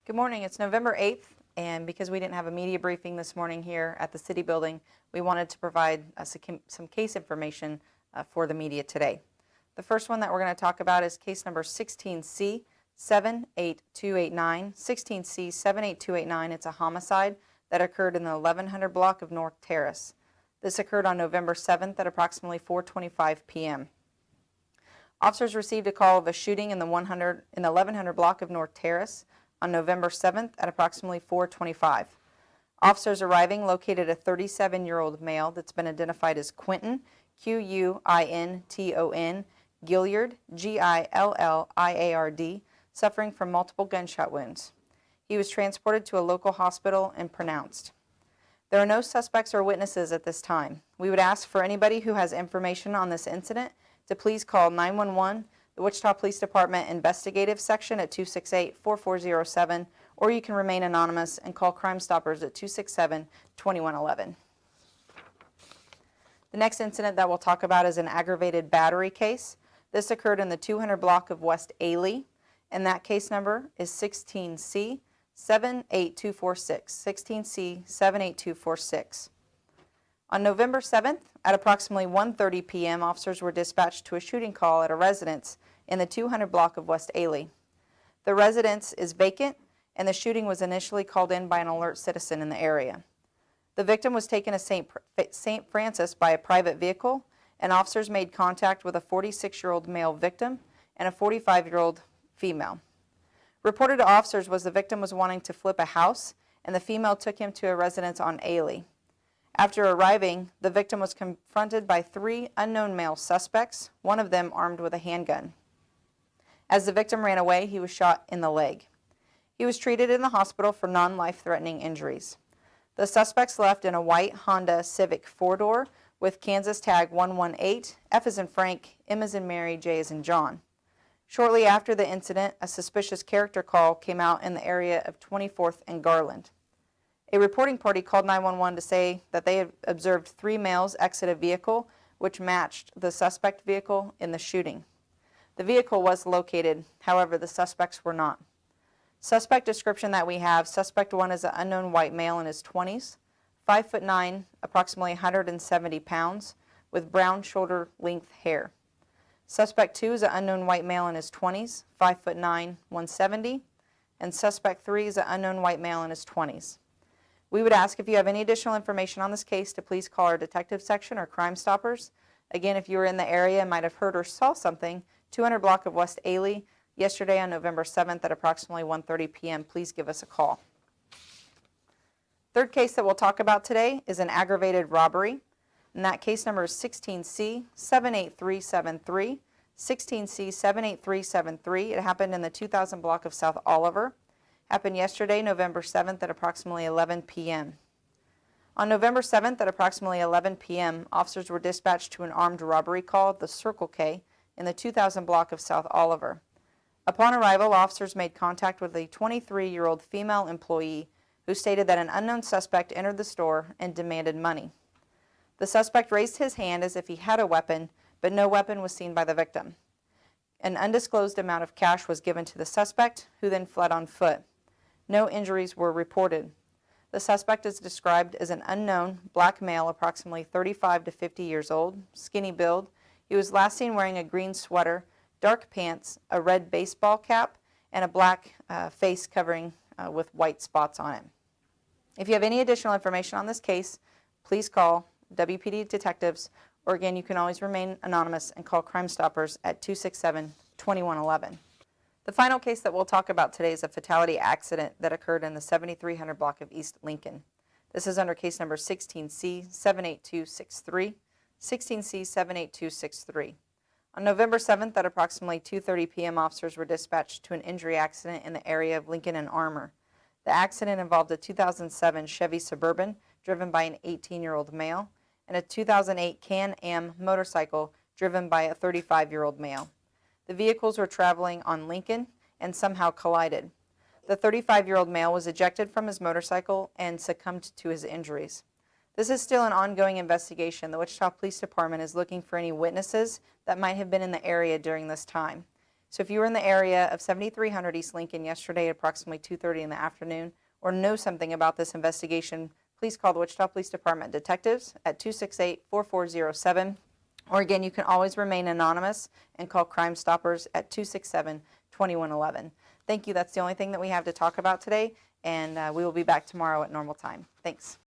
Good morning. It's November 8th, and because we didn't have a media briefing this morning here at the City Building, we wanted to provide some case information for the media today. The first one that we're going to talk about is case number 16C 78289. 16C 78289. It's a homicide that occurred in the 1100 block of North Terrace. This occurred on November 7th at approximately 4:25 p.m. Officers received a call of a shooting in the 1100 block of North Terrace on November 7th at approximately 4:25. Officers arriving located a 37-year-old male that's been identified as Quinton, Quinton, Gilliard, Gilliard, suffering from multiple gunshot wounds. He was transported to a local hospital and pronounced. There are no suspects or witnesses at this time. We would ask for anybody who has information on this incident to please call 911, the Wichita Police Department Investigative Section at 268-4407, or you can remain anonymous and call Crime Stoppers at 267-2111. The next incident that we'll talk about is an aggravated battery case. This occurred in the 200 block of West Ailey, and that case number is 16C 78246. 16C 78246. On November 7th, at approximately 1:30 p.m., officers were dispatched to a shooting call at a residence in the 200 block of West Ailey. The residence is vacant, and the shooting was initially called in by an alert citizen in the area. The victim was taken to St. Francis by a private vehicle, and officers made contact with a 46-year-old male victim and a 45-year-old female. Reported to officers was the victim was wanting to flip a house, and the female took him to a residence on Ailey. After arriving, the victim was confronted by 3 unknown male suspects, one of them armed with a handgun. As the victim ran away, he was shot in the leg. He was treated in the hospital for non-life-threatening injuries. The suspects left in a white Honda Civic 4-door with Kansas tag 118, F as in Frank, M as in Mary, J as in John. Shortly after the incident, a suspicious character call came out in the area of 24th and Garland. A reporting party called 911 to say that they had observed 3 males exit a vehicle which matched the suspect vehicle in the shooting. The vehicle was located, however, the suspects were not. Suspect description that we have, suspect 1 is an unknown white male in his 20s, 5'9", approximately 170 pounds, with brown shoulder-length hair. Suspect 2 is an unknown white male in his 20s, 5'9", 170, and suspect 3 is an unknown white male in his 20s. We would ask if you have any additional information on this case to please call our detective section or Crime Stoppers. Again, if you were in the area and might have heard or saw something, 200 block of West Ailey, yesterday on November 7th at approximately 1:30 p.m., please give us a call. Third case that we'll talk about today is an aggravated robbery, and that case number is 16C 78373. 16C 78373. It happened in the 2000 block of South Oliver. Happened yesterday, November 7th at approximately 11 p.m. On November 7th at approximately 11 p.m., officers were dispatched to an armed robbery call at the Circle K in the 2000 block of South Oliver. Upon arrival, officers made contact with a 23-year-old female employee who stated that an unknown suspect entered the store and demanded money. The suspect raised his hand as if he had a weapon, but no weapon was seen by the victim. An undisclosed amount of cash was given to the suspect, who then fled on foot. No injuries were reported. The suspect is described as an unknown black male, approximately 35 to 50 years old, skinny build. He was last seen wearing a green sweater, dark pants, a red baseball cap, and a black face covering with white spots on it. If you have any additional information on this case, please call WPD detectives, or again, you can always remain anonymous and call Crime Stoppers at 267-2111. The final case that we'll talk about today is a fatality accident that occurred in the 7300 block of East Lincoln. This is under case number 16C 78263. 16C 78263. On November 7th at approximately 2:30 p.m., officers were dispatched to an injury accident in the area of Lincoln and Armour. The accident involved a 2007 Chevy Suburban driven by an 18-year-old male and a 2008 Can-Am motorcycle driven by a 35-year-old male. The vehicles were traveling on Lincoln and somehow collided. The 35-year-old male was ejected from his motorcycle and succumbed to his injuries. This is still an ongoing investigation. The Wichita Police Department is looking for any witnesses that might have been in the area during this time. So if you were in the area of 7300 East Lincoln yesterday at approximately 2:30 in the afternoon, or know something about this investigation, please call the Wichita Police Department detectives at 268-4407. Or again, you can always remain anonymous and call Crime Stoppers at 267-2111. Thank you. That's the only thing that we have to talk about today, and we will be back tomorrow at normal time. Thanks.